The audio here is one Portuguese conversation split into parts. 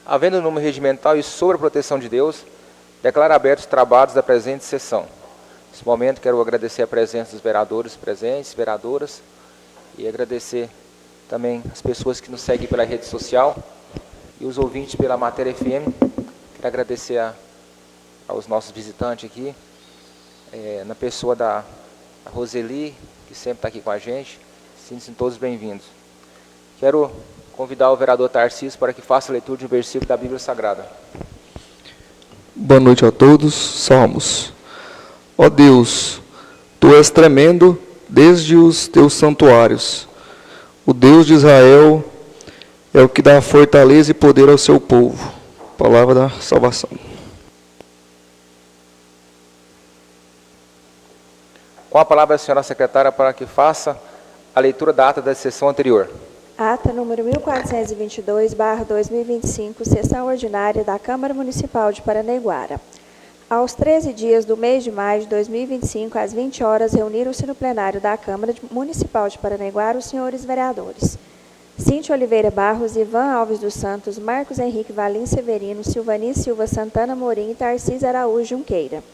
Havendo número regimental e sob a proteção de Deus, declaro abertos os trabalhos da presente sessão. Nesse momento, quero agradecer a presença dos vereadores presentes, vereadoras, e agradecer também as pessoas que nos seguem pela rede social e os ouvintes pela Matéria FM. Quero agradecer aos nossos visitantes aqui, na pessoa da Roseli, que sempre está aqui com a gente. Sintam-se todos bem-vindos. Quero convidar o vereador Tarcísio para que faça a leitura de um versículo da Bíblia Sagrada. Boa noite a todos. Salmos. Ó Deus, Tu és tremendo desde os Teus santuários. O Deus de Israel é o que dá fortaleza e poder ao seu povo. Palavra da salvação. Com a palavra a senhora secretária para que faça a leitura da ata da sessão anterior. Ata número 1422/2025, sessão ordinária da Câmara Municipal de Paranaiguara. Aos 13 dias do mês de maio de 2025, às 20 horas, reuniram-se no plenário da Câmara Municipal de Paranaiguara os senhores vereadores Cíntia Oliveira Barros, Ivan Alves dos Santos, Marcos Henrique Valim Severino, Silvani Silva Santana Morim e Tarcísio Araújo Junqueira,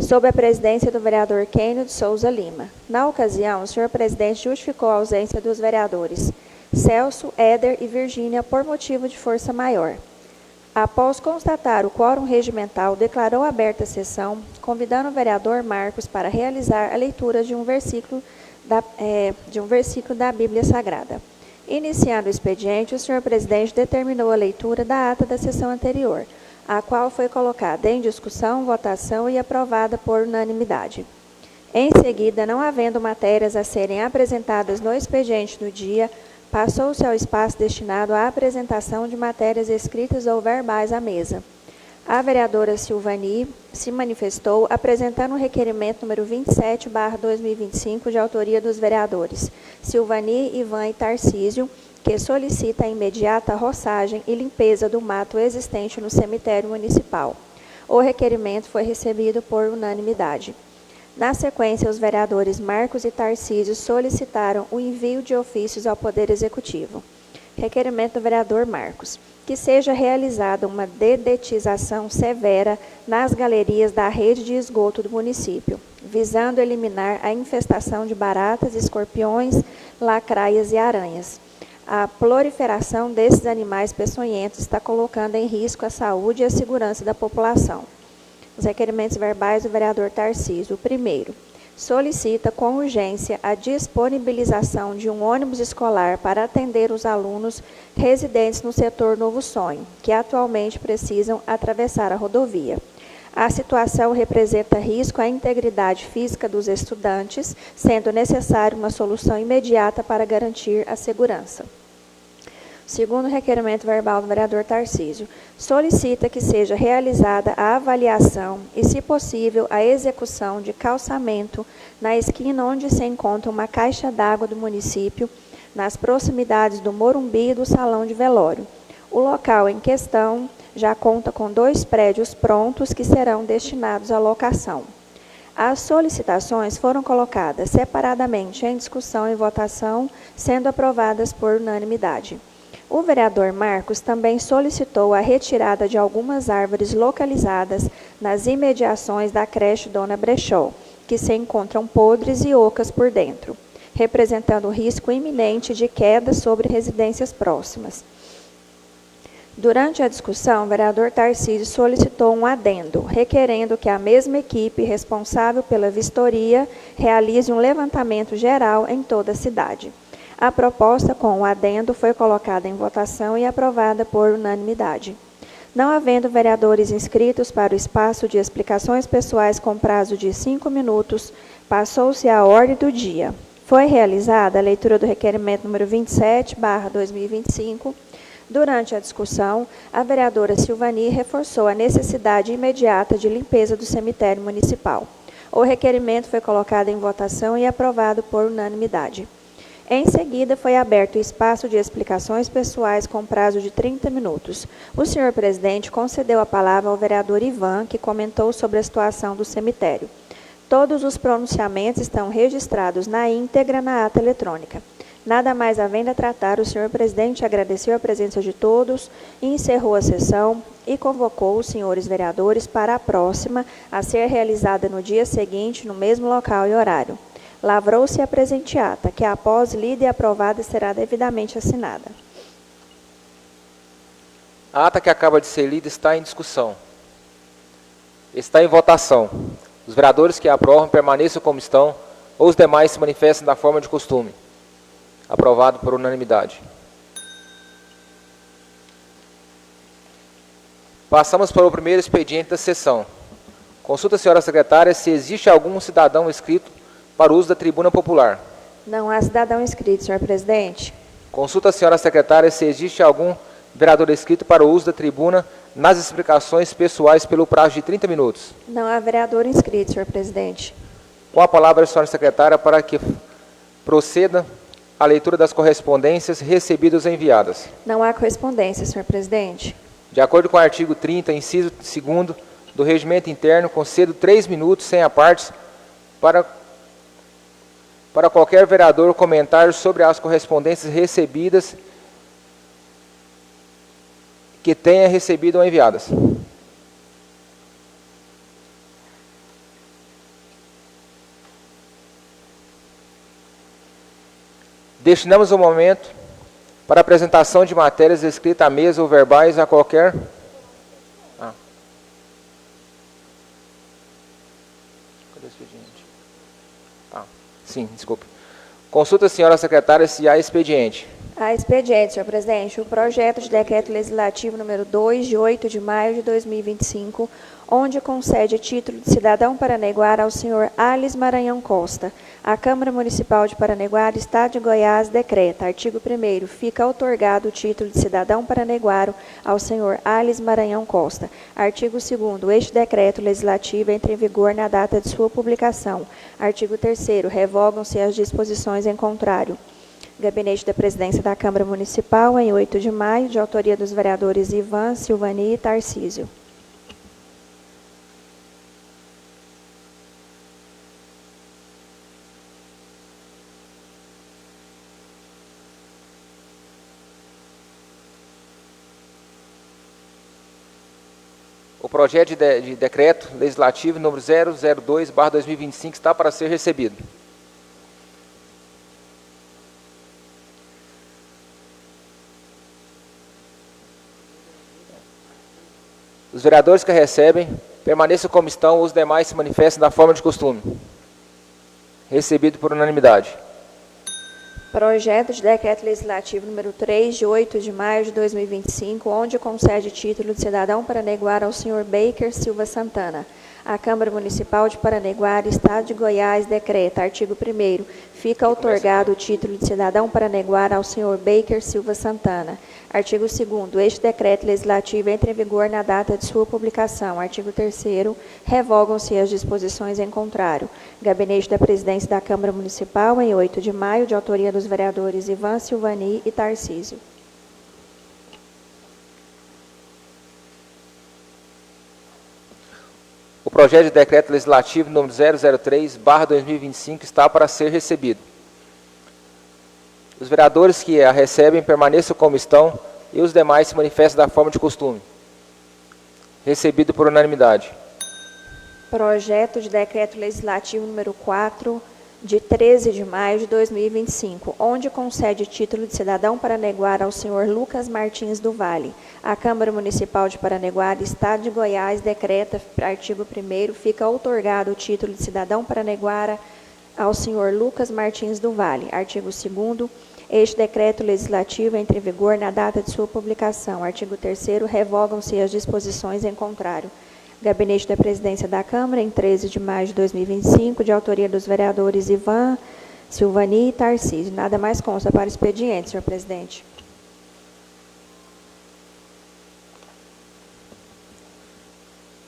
sob a presidência do vereador Kênio de Souza Lima. Na ocasião, o senhor presidente justificou a ausência dos vereadores Celso, Éder e Virgínia por motivo de força maior. Após constatar o quórum regimental, declarou aberta a sessão, convidando o vereador Marcos para realizar a leitura de um versículo da Bíblia Sagrada. Iniciando o expediente, o senhor presidente determinou a leitura da ata da sessão anterior, a qual foi colocada em discussão, votação e aprovada por unanimidade. Em seguida, não havendo matérias a serem apresentadas no expediente do dia, passou-se ao espaço destinado à apresentação de matérias escritas ou verbais à mesa. A vereadora Silvani se manifestou apresentando o requerimento número 27/2025, de autoria dos vereadores Silvani, Ivan e Tarcísio, que solicita a imediata roçagem e limpeza do mato existente no cemitério municipal. O requerimento foi recebido por unanimidade. Na sequência, os vereadores Marcos e Tarcísio solicitaram o envio de ofícios ao Poder Executivo. Requerimento do vereador Marcos: que seja realizada uma dedetização severa nas galerias da rede de esgoto do município, visando eliminar a infestação de baratas, escorpiões, lacraias e aranhas. A proliferação desses animais peçonhentos está colocando em risco a saúde e a segurança da população. Os requerimentos verbais do vereador Tarcísio. O primeiro: solicita com urgência a disponibilização de um ônibus escolar para atender os alunos residentes no setor Novo Sonho, que atualmente precisam atravessar a rodovia. A situação representa risco à integridade física dos estudantes, sendo necessária uma solução imediata para garantir a segurança. Segundo requerimento verbal do vereador Tarcísio, solicita que seja realizada a avaliação e, se possível, a execução de calçamento na esquina onde se encontra uma caixa d'água do município, nas proximidades do Morumbi e do Salão de Velório. O local em questão já conta com 2 prédios prontos que serão destinados à locação. As solicitações foram colocadas separadamente em discussão e votação, sendo aprovadas por unanimidade. O vereador Marcos também solicitou a retirada de algumas árvores localizadas nas imediações da creche Dona Brechó, que se encontram podres e ocas por dentro, representando risco iminente de queda sobre residências próximas. Durante a discussão, o vereador Tarcísio solicitou um adendo, requerendo que a mesma equipe responsável pela vistoria realize um levantamento geral em toda a cidade. A proposta com o adendo foi colocada em votação e aprovada por unanimidade. Não havendo vereadores inscritos para o espaço de explicações pessoais com prazo de 5 minutos, passou-se à ordem do dia. Foi realizada a leitura do requerimento número 27/2025. Durante a discussão, a vereadora Silvani reforçou a necessidade imediata de limpeza do cemitério municipal. O requerimento foi colocado em votação e aprovado por unanimidade. Em seguida, foi aberto o espaço de explicações pessoais com prazo de 30 minutos. O senhor presidente concedeu a palavra ao vereador Ivan, que comentou sobre a situação do cemitério. Todos os pronunciamentos estão registrados na íntegra na ata eletrônica. Nada mais havendo a tratar, o senhor presidente agradeceu a presença de todos, encerrou a sessão e convocou os senhores vereadores para a próxima, a ser realizada no dia seguinte, no mesmo local e horário. Lavrou-se a presente ata, que após lida e aprovada será devidamente assinada. A ata que acaba de ser lida está em discussão. Está em votação. Os vereadores que a aprovam permaneçam como estão, ou os demais se manifestem da forma de costume. Aprovado por unanimidade. Passamos para o primeiro expediente da sessão. Consulta a senhora secretária se existe algum cidadão inscrito para o uso da tribuna popular. Não há cidadão inscrito, senhor presidente. Consulta a senhora secretária se existe algum vereador inscrito para o uso da tribuna nas explicações pessoais pelo prazo de 30 minutos. Não há vereador inscrito, senhor presidente. Com a palavra a senhora secretária para que proceda a leitura das correspondências recebidas ou enviadas. Não há correspondência, senhor presidente. De acordo com o artigo 30, inciso 2º do Regimento Interno, concedo 3 minutos sem apartes para qualquer vereador comentar sobre as correspondências recebidas que tenha recebido ou enviadas. Destinamos o momento para apresentação de matérias escritas à mesa ou verbais a qualquer... Cadê o expediente? Sim, desculpe. Consulta a senhora secretária se há expediente. Há expediente, senhor presidente, o projeto de decreto legislativo número 2, de 8 de maio de 2025, onde concede título de cidadão paranaiguara ao senhor Ales Maranhão Costa. A Câmara Municipal de Paranaiguara, Estado de Goiás, decreta, artigo 1º, fica outorgado o título de cidadão paranaiguaro ao senhor Ales Maranhão Costa. Artigo 2º, este decreto legislativo entra em vigor na data de sua publicação. Artigo 3º, revogam-se as disposições em contrário. Gabinete da Presidência da Câmara Municipal, em 8 de maio, de autoria dos vereadores Ivan, Silvani e Tarcísio. O projeto de decreto legislativo número 002/2025 está para ser recebido. Os vereadores que a recebem permaneçam como estão, os demais se manifestem da forma de costume. Recebido por unanimidade. Projeto de decreto legislativo número 3, de 8 de maio de 2025, onde concede título de cidadão paranaiguara ao senhor Baker Silva Santana. A Câmara Municipal de Paranaiguara, Estado de Goiás, decreta, artigo 1º, fica outorgado o título de cidadão paranaiguara ao senhor Baker Silva Santana. Artigo 2º, este decreto legislativo entra em vigor na data de sua publicação. Artigo 3º, revogam-se as disposições em contrário. Gabinete da Presidência da Câmara Municipal, em 8 de maio, de autoria dos vereadores Ivan, Silvani e Tarcísio. O projeto de decreto legislativo número 003/2025 está para ser recebido. Os vereadores que a recebem permaneçam como estão e os demais se manifestem da forma de costume. Recebido por unanimidade. Projeto de decreto legislativo número 4, de 13 de maio de 2025, onde concede título de cidadão paranaiguara ao senhor Lucas Martins do Vale. A Câmara Municipal de Paranaiguara, Estado de Goiás, decreta, artigo 1º, fica outorgado o título de cidadão paranaiguara ao senhor Lucas Martins do Vale. Artigo 2º, este decreto legislativo entra em vigor na data de sua publicação. Artigo 3º, revogam-se as disposições em contrário. Gabinete da Presidência da Câmara, em 13 de maio de 2025, de autoria dos vereadores Ivan, Silvani e Tarcísio. Nada mais consta para o expediente, senhor presidente.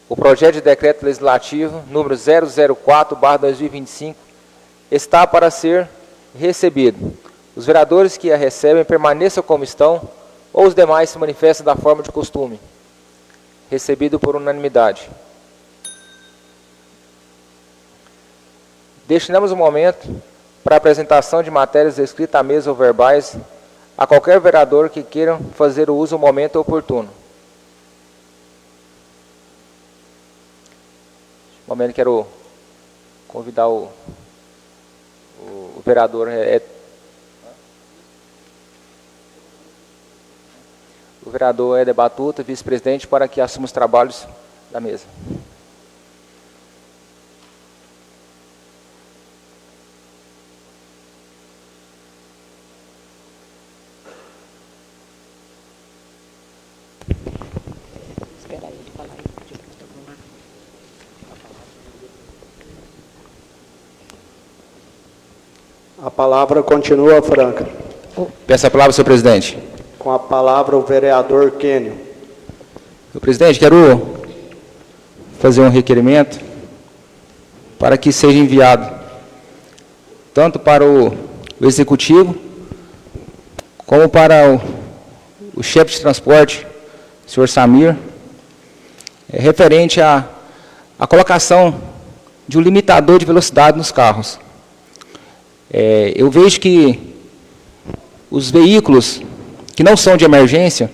O projeto de decreto legislativo número 004/2025 está para ser recebido. Os vereadores que a recebem permaneçam como estão, ou os demais se manifestem da forma de costume. Recebido por unanimidade. Destinamos o momento para apresentação de matérias escritas à mesa ou verbais a qualquer vereador que queira fazer o uso no momento oportuno. No momento quero convidar o vereador o vereador Éder Batuta, vice-presidente, para que assuma os trabalhos da mesa. A palavra continua franca. Peço a palavra, senhor presidente. Com a palavra, o vereador Kênio. Senhor presidente, quero fazer um requerimento para que seja enviado tanto para o executivo como para o chefe de transporte, senhor Samir, referente à colocação de um limitador de velocidade nos carros. Eu vejo que os veículos que não são de emergência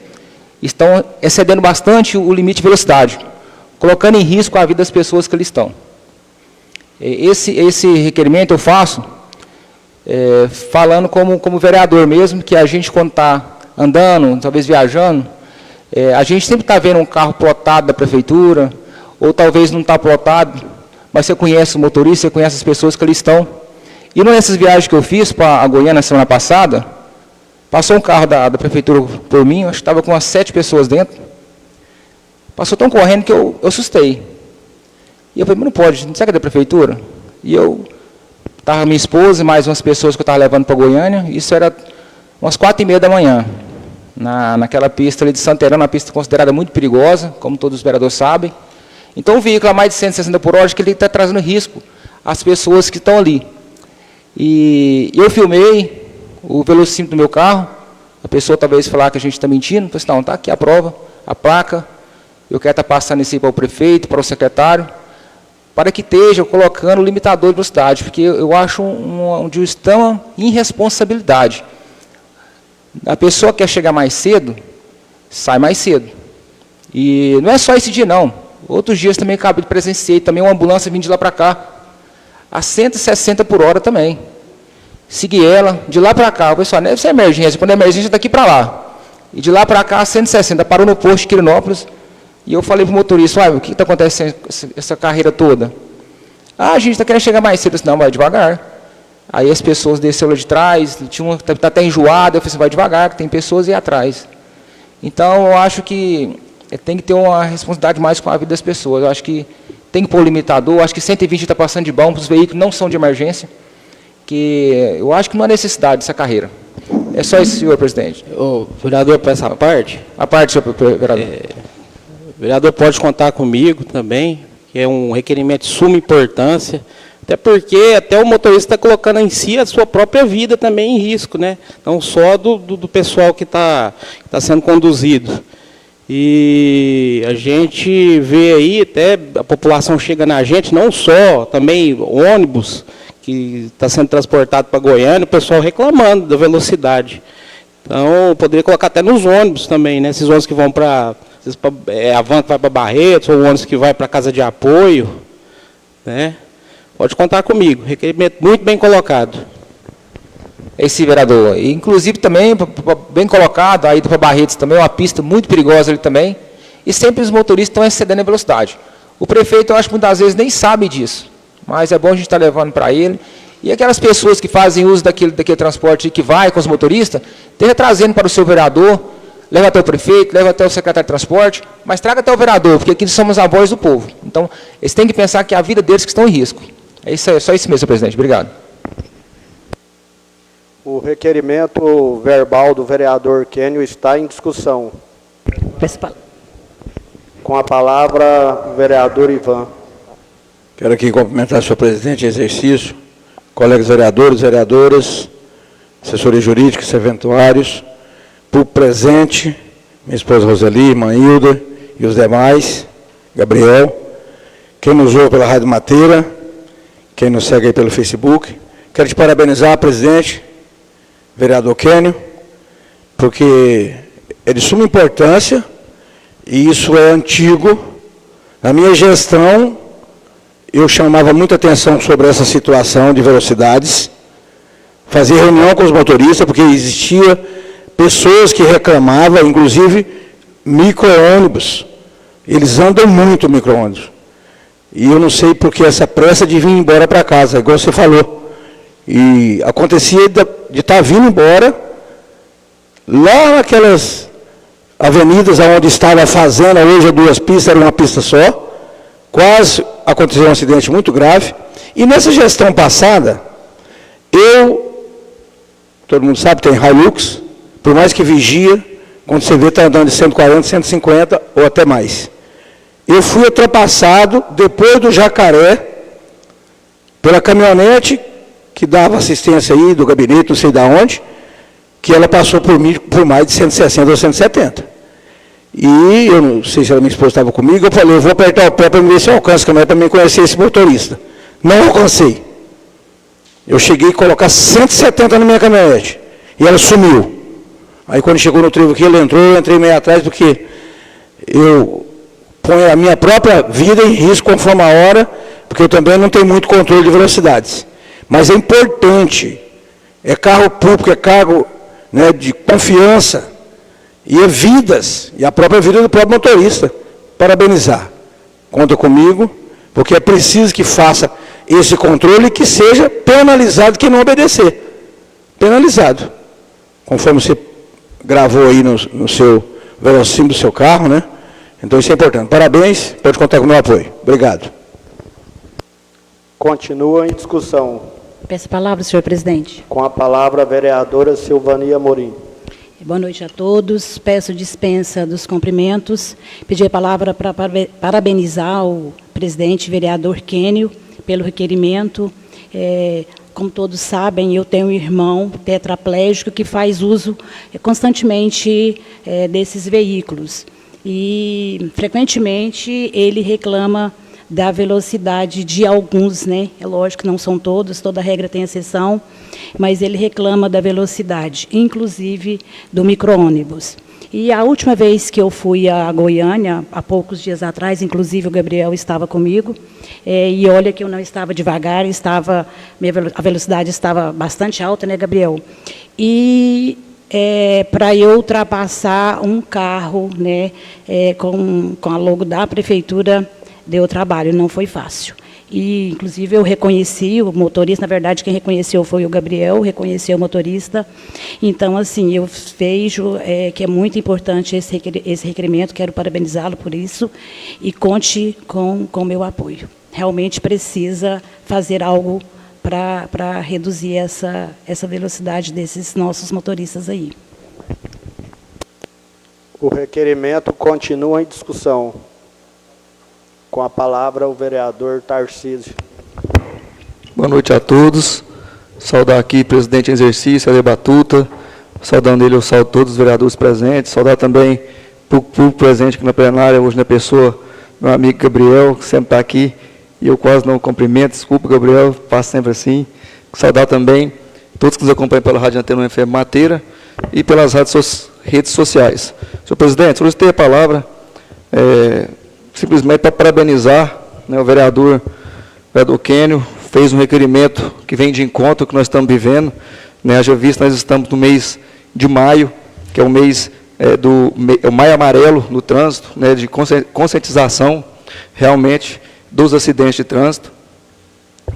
estão excedendo bastante o limite de velocidade, colocando em risco a vida das pessoas que ali estão. Esse requerimento eu faço falando como vereador mesmo, que a gente, quando está andando, talvez viajando, a gente sempre está vendo um carro plotado da prefeitura, ou talvez não está plotado, mas você conhece o motorista, você conhece as pessoas que ali estão. E nessas viagens que eu fiz para a Goiânia na semana passada, passou um carro da prefeitura por mim, acho que estava com umas 7 pessoas dentro. Passou tão correndo que eu assustei. E eu falei, mas não pode, será que é da prefeitura? E eu estava minha esposa e mais umas pessoas que eu estava levando para Goiânia, isso era umas 4h30 da manhã, naquela pista ali de Santerão, uma pista considerada muito perigosa, como todos os vereadores sabem. Então o veículo a mais de 160 por hora, que ele está trazendo risco às pessoas que estão ali. E eu filmei o velocímetro do meu carro, a pessoa talvez falar que a gente está mentindo, eu falei, não, está aqui a prova, a placa, eu quero estar passando isso aí para o prefeito, para o secretário, para que esteja colocando o limitador de velocidade, porque eu acho de extrema irresponsabilidade. A pessoa que quer chegar mais cedo, sai mais cedo. E não é só esse dia, não. Outros dias também acabei de presenciar, também uma ambulância vindo de lá para cá, a 160 por hora também. Segui ela, de lá para cá, o pessoal, deve ser emergência, quando é emergência daqui para lá. E de lá para cá, 160, parou no posto de Quirinópolis, e eu falei para o motorista, o que está acontecendo essa carreira toda? A gente está querendo chegar mais cedo, eu disse, não, vai devagar. Aí as pessoas desceram lá de trás, tinha uma que está até enjoada, eu falei, vai devagar, que tem pessoas aí atrás. Então, eu acho que tem que ter uma responsabilidade mais com a vida das pessoas, eu acho que tem que pôr o limitador, acho que 120 está passando de bom para os veículos que não são de emergência, que eu acho que não há necessidade dessa carreira. É só isso, senhor presidente. O vereador, para essa parte? A parte, senhor vereador. O vereador pode contar comigo também, que é um requerimento de suma importância, até porque até o motorista está colocando em si a sua própria vida também em risco, né? Não só do pessoal que está sendo conduzido. E a gente vê aí, até a população chega na gente, não só, também ônibus, que está sendo transportado para Goiânia, o pessoal reclamando da velocidade. Então, poderia colocar até nos ônibus também, né? Esses ônibus que vão para, a van que vai para Barretos, ou o ônibus que vai para a casa de apoio, né? Pode contar comigo, requerimento muito bem colocado. Esse vereador, inclusive também, bem colocado, aí para Barretos também, uma pista muito perigosa ali também, e sempre os motoristas estão excedendo a velocidade. O prefeito, eu acho que muitas vezes nem sabe disso, mas é bom a gente estar levando para ele, e aquelas pessoas que fazem uso daquele transporte que vai com os motoristas, esteja trazendo para o seu vereador, leva até o prefeito, leva até o secretário de transporte, mas traga até o vereador, porque aqui somos a voz do povo. Então, eles têm que pensar que é a vida deles que estão em risco. É isso aí, só isso mesmo, senhor presidente. Obrigado. O requerimento verbal do vereador Kênio está em discussão. Com a palavra, o vereador Ivan. Quero aqui cumprimentar o senhor presidente em exercício, colegas vereadores, vereadoras, assessoria jurídica, serventuários, por presente, minha esposa Roseli, irmã Hilda e os demais, Gabriel, quem nos ouve pela Rádio Mateira, quem nos segue aí pelo Facebook, Quero te parabenizar, presidente, vereador Kênio, porque é de suma importância, e isso é antigo. Na minha gestão, eu chamava muita atenção sobre essa situação de velocidades, fazia reunião com os motoristas, porque existia pessoas que reclamavam, inclusive micro-ônibus. Eles andam muito micro-ônibus. E eu não sei porque essa pressa de vir embora para casa, igual você falou. E acontecia de estar vindo embora, lá naquelas avenidas onde estava a fazenda, hoje é 2 pistas, era uma pista só. Quase aconteceu um acidente muito grave. E nessa gestão passada, todo mundo sabe, tem Hilux, por mais que vigia, quando você vê, está andando de 140, 150 ou até mais. Eu fui ultrapassado, depois do Jacaré, pela caminhonete que dava assistência aí, do gabinete, não sei de onde, que ela passou por mim por mais de 160 ou 170. E eu não sei se a minha esposa estava comigo, eu falei, eu vou apertar o pé para ver se eu alcanço a caminhonete para mim conhecer esse motorista. Não alcancei. Eu cheguei a colocar 170 na minha caminhonete, e ela sumiu. Aí quando chegou no trevo aqui, ele entrou, eu entrei meio atrás, porque eu ponho a minha própria vida em risco conforme a hora, porque eu também não tenho muito controle de velocidades. Mas é importante, é carro público, é cargo, né, de confiança, e é vidas, e a própria vida do próprio motorista. Parabenizar. Conta comigo, porque é preciso que faça esse controle e que seja penalizado quem não obedecer. Penalizado. Conforme você gravou aí no seu velocímetro do seu carro, né? Então isso é importante. Parabéns, pode contar com o meu apoio. Obrigado. Continua em discussão. Peço a palavra, senhor presidente. Com a palavra, a vereadora Silvania Amorim. Boa noite a todos. Peço dispensa dos cumprimentos. Pedi a palavra para parabenizar o presidente vereador Kênio pelo requerimento. Como todos sabem, eu tenho um irmão tetraplégico que faz uso constantemente desses veículos. E, frequentemente, ele reclama da velocidade de alguns, né? É lógico que não são todos, toda regra tem exceção, mas ele reclama da velocidade, inclusive do micro-ônibus. E a última vez que eu fui a Goiânia, há poucos dias atrás, inclusive o Gabriel estava comigo, e olha que eu não estava devagar, a velocidade estava bastante alta, né, Gabriel? E para eu ultrapassar um carro, né, com a logo da prefeitura, deu trabalho, não foi fácil. E, inclusive, eu reconheci o motorista, na verdade, quem reconheceu foi o Gabriel, reconheceu o motorista. Então, assim, eu vejo que é muito importante esse requerimento, quero parabenizá-lo por isso, e conte com o meu apoio. Realmente precisa fazer algo para reduzir essa velocidade desses nossos motoristas aí. O requerimento continua em discussão. Com a palavra, o vereador Tarcísio. Boa noite a todos. Saudar aqui o presidente em exercício, Ale Batuta. Saudando ele, eu saúdo todos os vereadores presentes. Saudar também o público presente aqui na plenária, hoje na pessoa, meu amigo Gabriel, que sempre está aqui. E eu quase não cumprimento, desculpa, Gabriel, faço sempre assim. Saudar também todos que nos acompanham pela Rádio Antena FM Mateira e pelas redes sociais. Senhor presidente, solicitei a palavra simplesmente para parabenizar, né, o vereador Kênio, fez um requerimento que vem de encontro que nós estamos vivendo. Né, haja visto, nós estamos no mês de maio, que é o mês o maio amarelo no trânsito, né, de conscientização realmente dos acidentes de trânsito.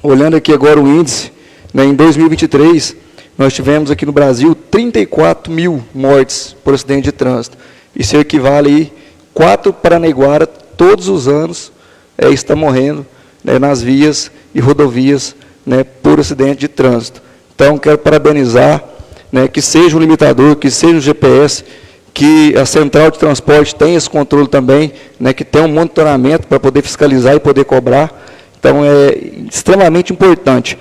Olhando aqui agora o índice, né, em 2023, nós tivemos aqui no Brasil 34 mil mortes por acidente de trânsito. Isso equivale a 4 paranaiguara todos os anos está morrendo, né, nas vias e rodovias, né, por acidente de trânsito. Então, quero parabenizar, né, que seja o limitador, que seja o GPS, que a central de transporte tenha esse controle também, né, que tenha um monitoramento para poder fiscalizar e poder cobrar. Então, é extremamente importante.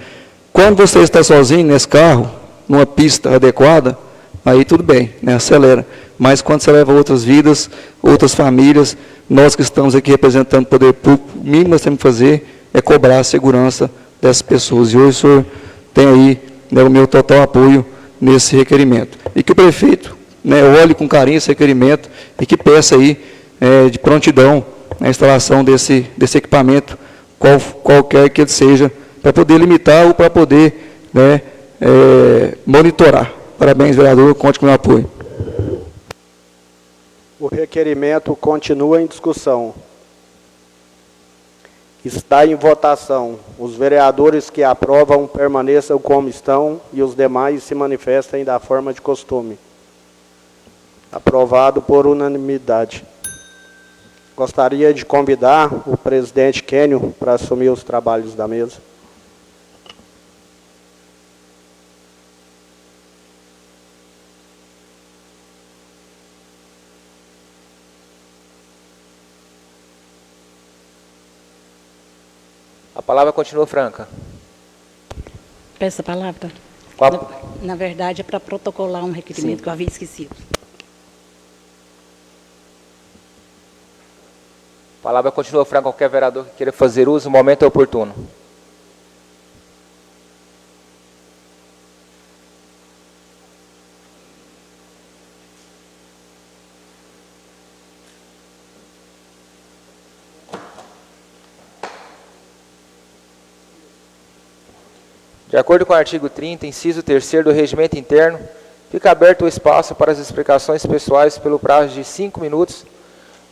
Quando você está sozinho nesse carro, numa pista adequada, aí tudo bem, né, acelera. Mas quando você leva outras vidas, outras famílias, nós que estamos aqui representando o poder público, o mínimo que nós temos que fazer é cobrar a segurança dessas pessoas. E hoje o senhor tem aí, né, o meu total apoio nesse requerimento. E que o prefeito, né, olhe com carinho esse requerimento e que peça aí de prontidão a instalação desse equipamento, qualquer que ele seja, para poder limitar ou para poder, né, monitorar. Parabéns, vereador, conte com o meu apoio. O requerimento continua em discussão. Está em votação. Os vereadores que aprovam permaneçam como estão e os demais se manifestem da forma de costume. Aprovado por unanimidade. Gostaria de convidar o presidente Kênio para assumir os trabalhos da mesa. A palavra continua franca. Peço a palavra. Na verdade, é para protocolar um requerimento que eu havia esquecido. A palavra continua franca. Qualquer vereador que queira fazer uso, o momento é oportuno. De acordo com o artigo 30, inciso 3º do Regimento Interno, fica aberto o espaço para as explicações pessoais pelo prazo de 5 minutos,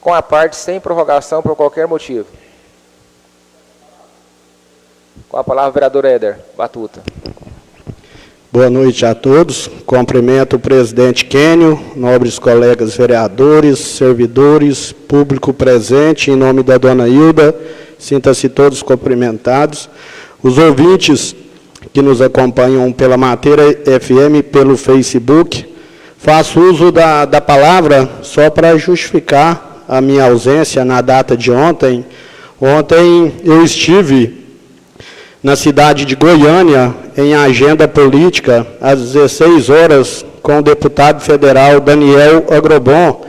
com a parte sem prorrogação por qualquer motivo. Com a palavra, o vereador Éder Batuta. Boa noite a todos. Cumprimento o presidente Kênio, nobres colegas vereadores, servidores, público presente, em nome da dona Hilda, sinta-se todos cumprimentados. Os ouvintes que nos acompanham pela Matéria FM, pelo Facebook. Faço uso da palavra só para justificar a minha ausência na data de ontem. Ontem eu estive na cidade de Goiânia, em agenda política, às 16 horas, com o deputado federal Daniel Agrobon,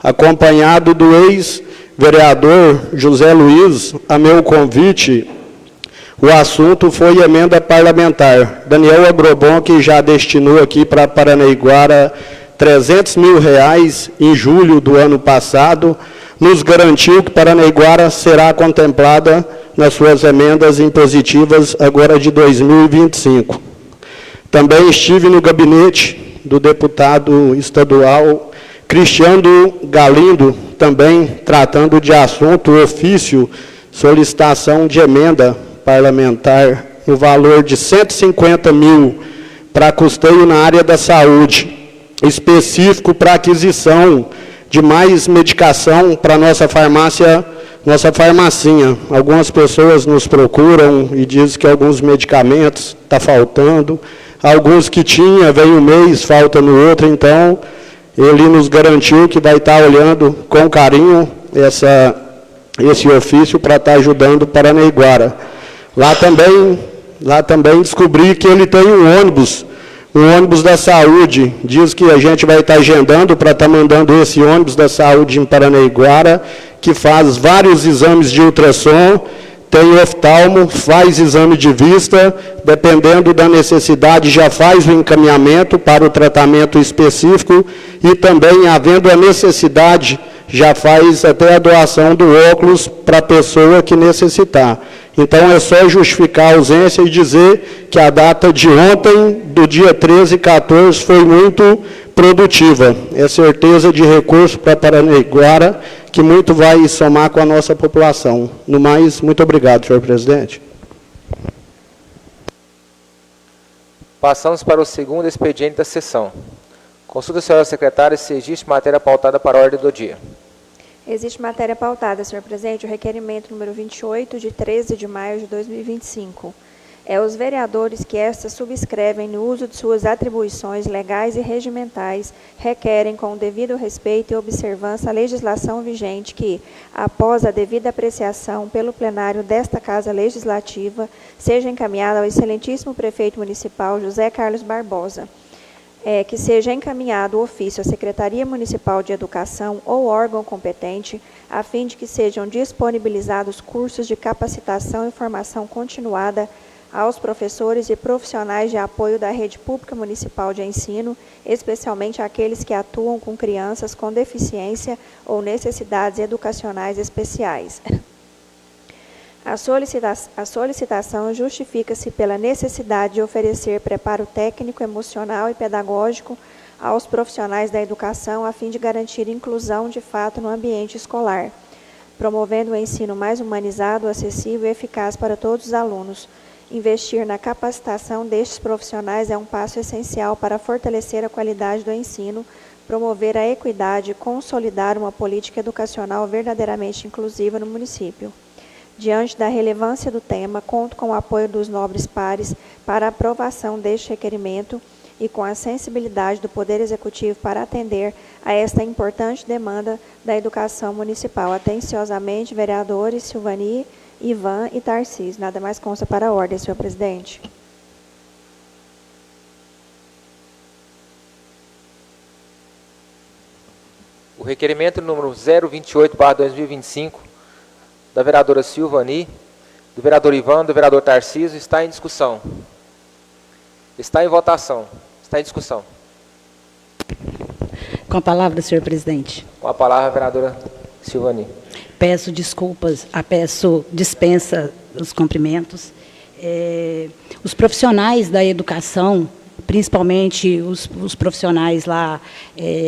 acompanhado do ex-vereador José Luiz. A meu convite, o assunto foi emenda parlamentar. Daniel Agrobon, que já destinou aqui para Paranaiguara R$300 mil em julho do ano passado, nos garantiu que Paranaiguara será contemplada nas suas emendas impositivas agora de 2025. Também estive no gabinete do deputado estadual Cristiano Galindo, também tratando de assunto ofício, solicitação de emenda parlamentar no valor de R$150 mil para custeio na área da saúde, específico para aquisição de mais medicação para nossa farmácia, nossa farmacinha. Algumas pessoas nos procuram e dizem que alguns medicamentos estão faltando, alguns que tinha, vem um mês, falta no outro, então ele nos garantiu que vai estar olhando com carinho esse ofício para estar ajudando Paranaiguara. Lá também descobri que ele tem um ônibus da saúde. Diz que a gente vai estar agendando para estar mandando esse ônibus da saúde em Paranaiguara, que faz vários exames de ultrassom, tem oftalmo, faz exame de vista, dependendo da necessidade, já faz o encaminhamento para o tratamento específico e também, havendo a necessidade, já faz até a doação do óculos para a pessoa que necessitar. Então, é só justificar a ausência e dizer que a data de ontem, do dia 13 e 14, foi muito produtiva. É certeza de recurso para Paranaiguara, que muito vai somar com a nossa população. No mais, muito obrigado, senhor presidente. Passamos para o segundo expediente da sessão. Consulta, senhora secretária, se existe matéria pautada para a ordem do dia. Existe matéria pautada, senhor presidente, o requerimento número 28, de 13 de maio de 2025. Os vereadores que estas subscrevem no uso de suas atribuições legais e regimentais requerem, com o devido respeito e observância à legislação vigente, que, após a devida apreciação pelo plenário desta Casa Legislativa, seja encaminhada ao excelentíssimo prefeito municipal José Carlos Barbosa, que seja encaminhado o ofício à Secretaria Municipal de Educação ou órgão competente, a fim de que sejam disponibilizados cursos de capacitação e formação continuada aos professores e profissionais de apoio da rede pública municipal de ensino, especialmente aqueles que atuam com crianças com deficiência ou necessidades educacionais especiais. A solicitação justifica-se pela necessidade de oferecer preparo técnico, emocional e pedagógico aos profissionais da educação a fim de garantir inclusão de fato no ambiente escolar, promovendo o ensino mais humanizado, acessível e eficaz para todos os alunos. Investir na capacitação destes profissionais é um passo essencial para fortalecer a qualidade do ensino, promover a equidade e consolidar uma política educacional verdadeiramente inclusiva no município. Diante da relevância do tema, conto com o apoio dos nobres pares para a aprovação deste requerimento e com a sensibilidade do Poder Executivo para atender a esta importante demanda da educação municipal. Atenciosamente, vereadores Silvani, Ivan e Tarcísio. Nada mais consta para a ordem, senhor presidente. O requerimento número 028/2025, da vereadora Silvani, do vereador Ivan, do vereador Tarcísio, está em discussão. Está em votação. Está em discussão. Com a palavra, senhor presidente. Com a palavra, a vereadora Silvani. Peço desculpas, peço dispensa dos cumprimentos. Os profissionais da educação, principalmente os profissionais lá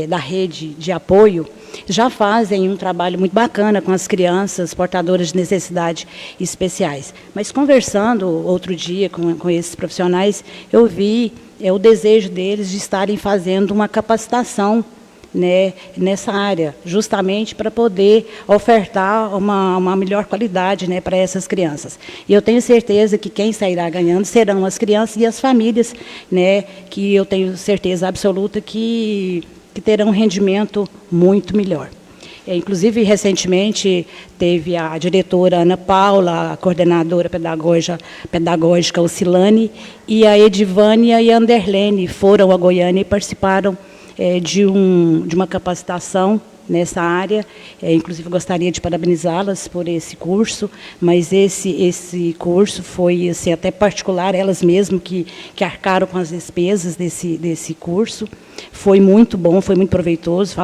da rede de apoio, já fazem um trabalho muito bacana com as crianças portadoras de necessidades especiais. Mas conversando outro dia com esses profissionais, eu vi o desejo deles de estarem fazendo uma capacitação, né, nessa área, justamente para poder ofertar uma melhor qualidade, né, para essas crianças. E eu tenho certeza que quem sairá ganhando serão as crianças e as famílias, né, que eu tenho certeza absoluta que terão um rendimento muito melhor. Inclusive, recentemente, teve a diretora Ana Paula, a coordenadora pedagógica Ocilane, e a Edivânia e a Anderlene foram a Goiânia e participaram de uma capacitação nessa área. Inclusive, gostaria de parabenizá-las por esse curso, mas esse curso foi assim, até particular, elas mesmas que arcaram com as despesas desse curso. Foi muito bom, foi muito proveitoso,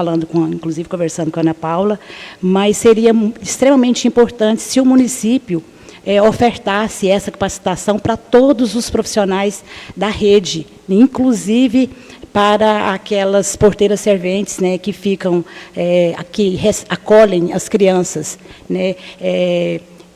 inclusive conversando com a Ana Paula, mas seria extremamente importante se o município ofertasse essa capacitação para todos os profissionais da rede, inclusive para aquelas porteiras serventes, né, que ficam, que acolhem as crianças, né.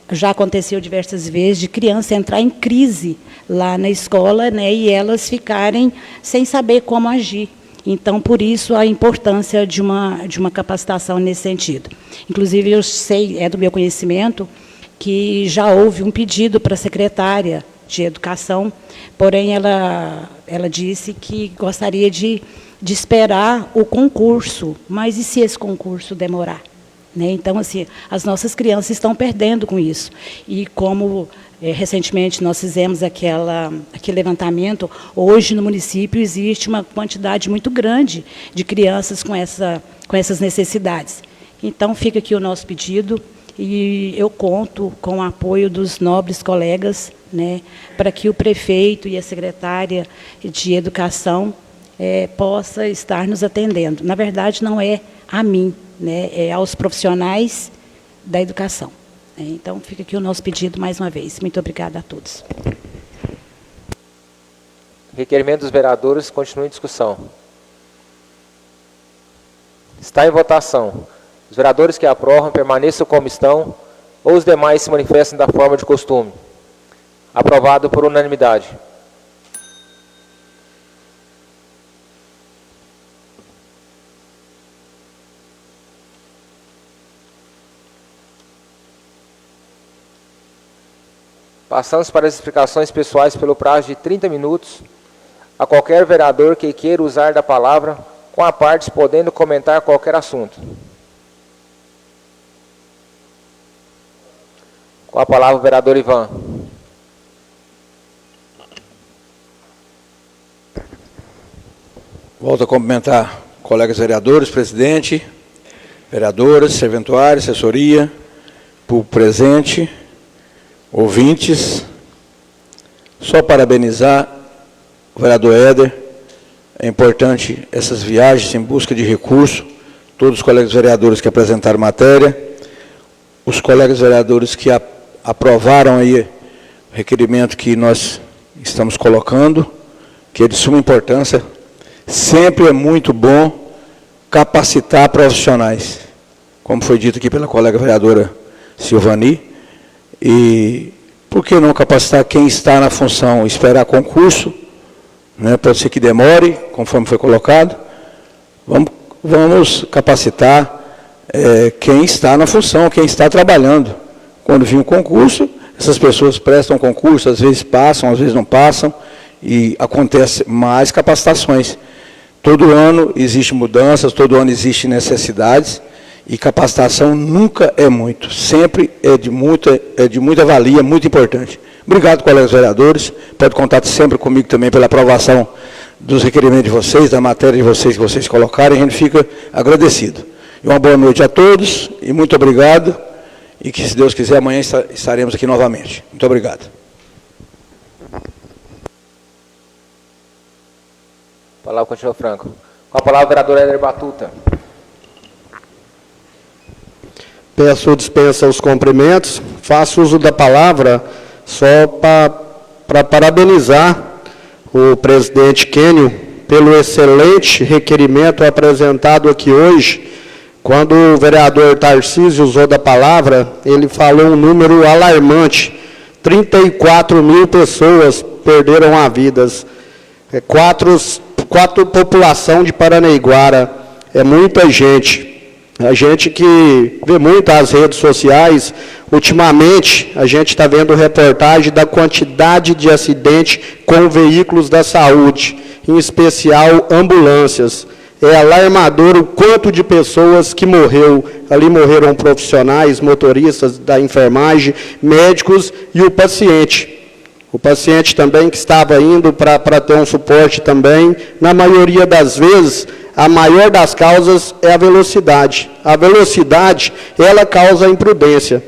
Já aconteceu diversas vezes de criança entrar em crise lá na escola, né, e elas ficarem sem saber como agir. Então, por isso, a importância de uma capacitação nesse sentido. Inclusive, eu sei, do meu conhecimento, que já houve um pedido para a secretária de Educação, porém, ela disse que gostaria de esperar o concurso, mas e se esse concurso demorar? Né? Então, assim, as nossas crianças estão perdendo com isso. E como recentemente nós fizemos aquele levantamento, hoje no município existe uma quantidade muito grande de crianças com essas necessidades. Então, fica aqui o nosso pedido, e eu conto com o apoio dos nobres colegas, né, para que o prefeito e a secretária de Educação possa estar nos atendendo. Na verdade, não é a mim, né, é aos profissionais da educação. Então, fica aqui o nosso pedido mais uma vez. Muito obrigada a todos. Requerimento dos vereadores continua em discussão. Está em votação. Os vereadores que aprovam permaneçam como estão, ou os demais se manifestem da forma de costume. Aprovado por unanimidade. Passamos para as explicações pessoais pelo prazo de 30 minutos. A qualquer vereador que queira usar da palavra, com a parte podendo comentar qualquer assunto. Com a palavra o vereador Ivan. Volto a cumprimentar colegas vereadores, presidente, vereadoras, serventuário, assessoria, público presente, ouvintes. Só parabenizar o vereador Éder. É importante essas viagens em busca de recurso, todos os colegas vereadores que apresentaram matéria, os colegas vereadores que aprovaram aí o requerimento que nós estamos colocando, que é de suma importância. Sempre é muito bom capacitar profissionais, como foi dito aqui pela colega vereadora Silvani, e por que não capacitar quem está na função, esperar concurso, né, pode ser que demore, conforme foi colocado, vamos capacitar quem está na função, quem está trabalhando. Quando vir um concurso, essas pessoas prestam concurso, às vezes passam, às vezes não passam, e acontece mais capacitações. Todo ano existem mudanças, todo ano existem necessidades, e capacitação nunca é muito, sempre é de muita valia, muito importante. Obrigado, colegas vereadores, pode contar sempre comigo também pela aprovação dos requerimentos de vocês, da matéria de vocês que vocês colocarem, a gente fica agradecido. E uma boa noite a todos, e muito obrigado, e que, se Deus quiser, amanhã estaremos aqui novamente. Muito obrigado. A palavra continua franco. Com a palavra, o vereador Éder Batuta. Peço dispensa aos cumprimentos. Faço uso da palavra só para parabenizar o presidente Kênio pelo excelente requerimento apresentado aqui hoje. Quando o vereador Tarcísio usou da palavra, ele falou um número alarmante. 34 mil pessoas perderam a vida. Quatro população de Paranaiguara. É muita gente. A gente que vê muito as redes sociais, ultimamente a gente está vendo reportagem da quantidade de acidentes com veículos da saúde, em especial ambulâncias. É alarmador o quanto de pessoas que morreu. Ali morreram profissionais, motoristas da enfermagem, médicos e o paciente. O paciente também que estava indo para ter um suporte também. Na maioria das vezes, a maior das causas é a velocidade. A velocidade, ela causa imprudência.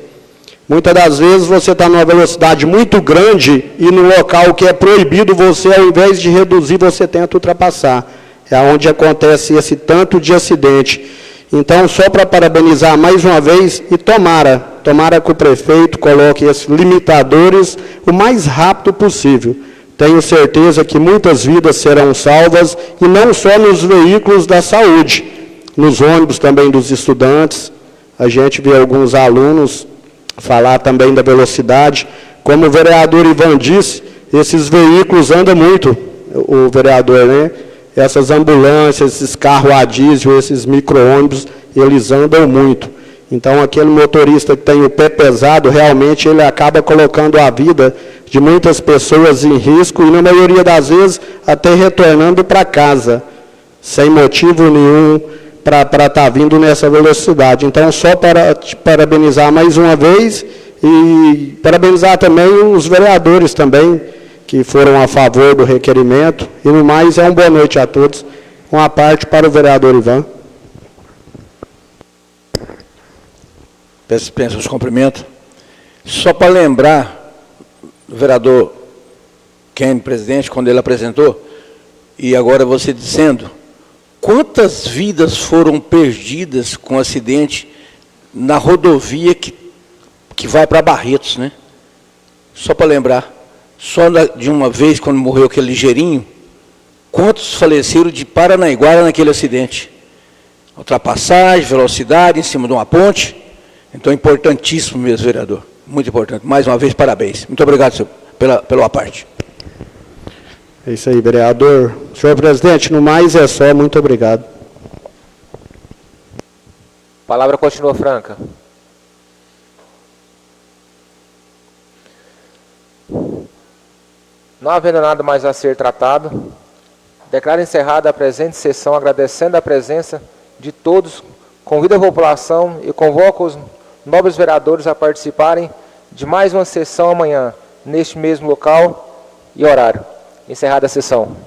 Muitas das vezes você está numa velocidade muito grande e no local que é proibido, você, ao invés de reduzir, você tenta ultrapassar. É onde acontece esse tanto de acidente. Então, só para parabenizar mais uma vez, e tomara que o prefeito coloque esses limitadores o mais rápido possível. Tenho certeza que muitas vidas serão salvas, e não só nos veículos da saúde, nos ônibus também dos estudantes. A gente vê alguns alunos falar também da velocidade. Como o vereador Ivan disse, esses veículos andam muito, o vereador, né? Essas ambulâncias, esses carros a diesel, esses micro-ônibus, eles andam muito. Então, aquele motorista que tem o pé pesado, realmente ele acaba colocando a vida de muitas pessoas em risco e, na maioria das vezes, até retornando para casa, sem motivo nenhum para estar vindo nessa velocidade. Então, só para te parabenizar mais uma vez e parabenizar também os vereadores também, que foram a favor do requerimento. E, no mais, uma boa noite a todos. Uma parte para o vereador Ivan. Peço dispensa os cumprimentos. Só para lembrar, o vereador Kênio, presidente, quando ele apresentou, e agora você dizendo, quantas vidas foram perdidas com acidente na rodovia que vai para Barretos, né? Só para lembrar. Só de uma vez, quando morreu aquele ligeirinho, quantos faleceram de Paranaiguara naquele acidente? Ultrapassagem, velocidade, em cima de uma ponte. Então, importantíssimo mesmo, vereador. Muito importante. Mais uma vez, parabéns. Muito obrigado, senhor, pela parte. É isso aí, vereador. Senhor presidente, no mais é só. Muito obrigado. A palavra continua franca. Não havendo nada mais a ser tratado, declaro encerrada a presente sessão, agradecendo a presença de todos, convido a população e convoco os nobres vereadores a participarem de mais uma sessão amanhã, neste mesmo local e horário. Encerrada a sessão.